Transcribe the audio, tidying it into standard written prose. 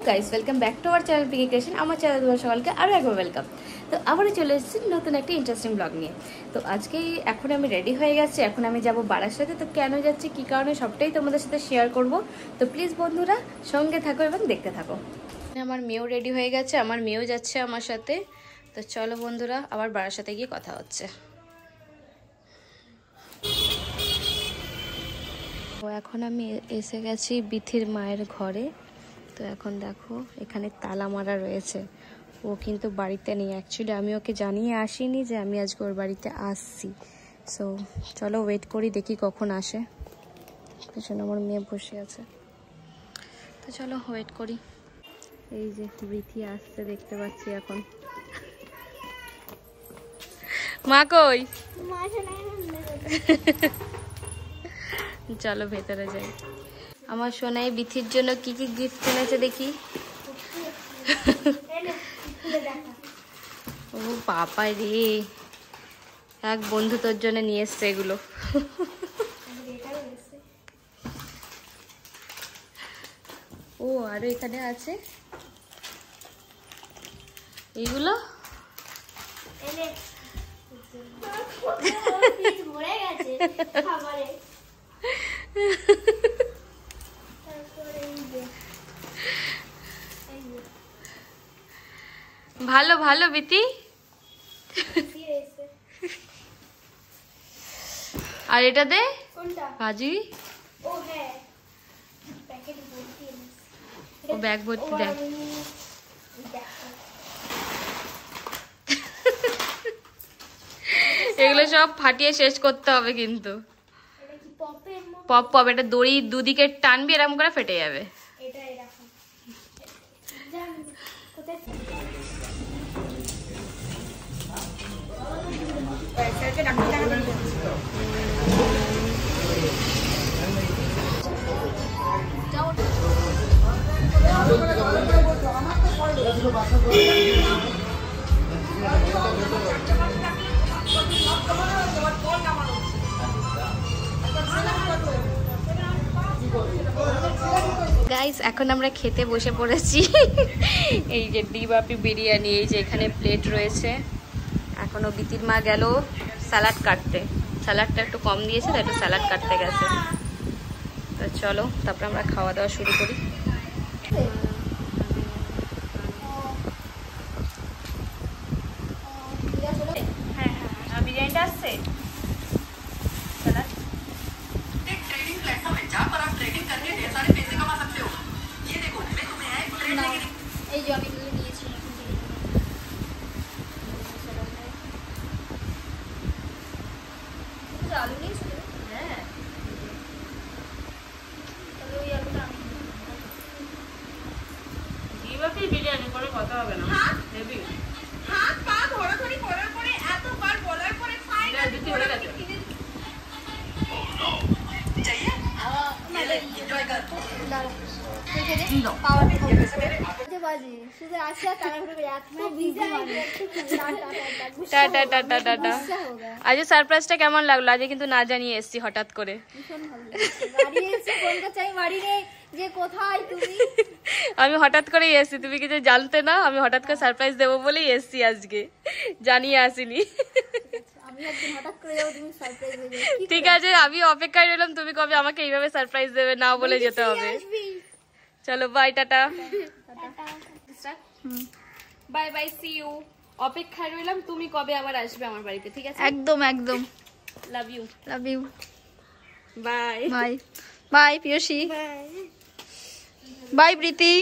Guys welcome back to our channel PK creation. আমার channel তোমার সকালকে আরও একবার ওয়েলকাম। তো আবারও চলে এসেছি নতুন একটা ইন্টারেস্টিং ব্লগ নিয়ে। তো আজকে এখন আমি রেডি হয়ে গেছি, এখন আমি যাব বারাসাতে। তো কেন যাচ্ছি, কী কারণে, সবটাই তোমাদের সাথে শেয়ার করব। তো প্লিজ বন্ধুরা সঙ্গে থাকো এবং দেখতে থাকো। আমার মেয়েও রেডি হয়ে গেছে, আমার মেয়েও যাচ্ছে আমার সাথে। তো চলো বন্ধুরা, আবার বারাসাতে গিয়ে কথা হচ্ছে। তো এখন আমি এসে গেছি বিথির মায়ের ঘরে। তো এখন দেখো এখানে তালা মারা রয়েছে, ও কিন্তু বাড়িতে নেই। অ্যাকচুয়ালি আমি ওকে জানিয়ে আসিনি যে আমি আজকে ওর বাড়িতে আসছি। সো চলো ওয়েট করি, দেখি কখন আসে। পেছনে আমার মেয়ে বসে আছে, তো চলো ওয়েট করি। এই যে বিথি আসছে দেখতে পাচ্ছি এখন। মা কই? চলো ভেতরে যাই। আমার সোনাই বিথির জন্য কি কি গিফট এনেছে দেখি। ও বাবা রে, এক বন্ধু তোর জন্য নিয়ে এসছে এগুলো। ও আরো এখানে আছে এইগুলো। ভালো ভালো বিতি। আর এটা দে ভাজি। ও ব্যাগ ভর্তি দেখ। এগুলো সব ফাটিয়ে শেষ করতে হবে কিন্তু। পপ পপ, এটা দড়ি দুদিকে টানবি, এরকম করে ফেটে যাবে। গাইস এখন আমরা খেতে বসে পড়েছি। এই যে ডিবাপি বিরিয়ানি, এই যে এখানে প্লেট রয়েছে। এখনো বিতির মা গেল স্যালাড কাটতে, স্যালাডটা একটু কম দিয়েছে তাই একটু স্যালাড কাটতে গেছে। তো চলো তারপরে আমরা খাওয়া দাওয়া শুরু করি। হ্যাঁ বিরিয়ানিটা আসছে। এই যে আমি নিয়েছি আলু নিয়েছি। হ্যাঁ বিরিয়ানি করে কথা হবে না। আজ সারপ্রাইজটা কেমন লাগলো? আজ কিন্তু না জানিয়ে এসছি হঠাৎ করে। আমি হঠাৎ করেই এসছি, তুমি কিছু জানতে না। আমি হঠাৎ করে সারপ্রাইজ দেবো বলেই এসছি, আজকে জানিয়ে আসিনি। ঠিক আছে, আমি অপেক্ষায় রইলাম, তুমি কবে আমাকে এইভাবে সারপ্রাইজ দেবে না বলে যেতে হবে। চলো bye, tata. Bye bye, see you. অপেক্ষায় রইলাম, তুমি কবে আবার আসবে আমার বাড়িতে, ঠিক আছে? একদম একদম। Love you. Love you. Bye bye bye পিয়সী। বাই প্রীতি।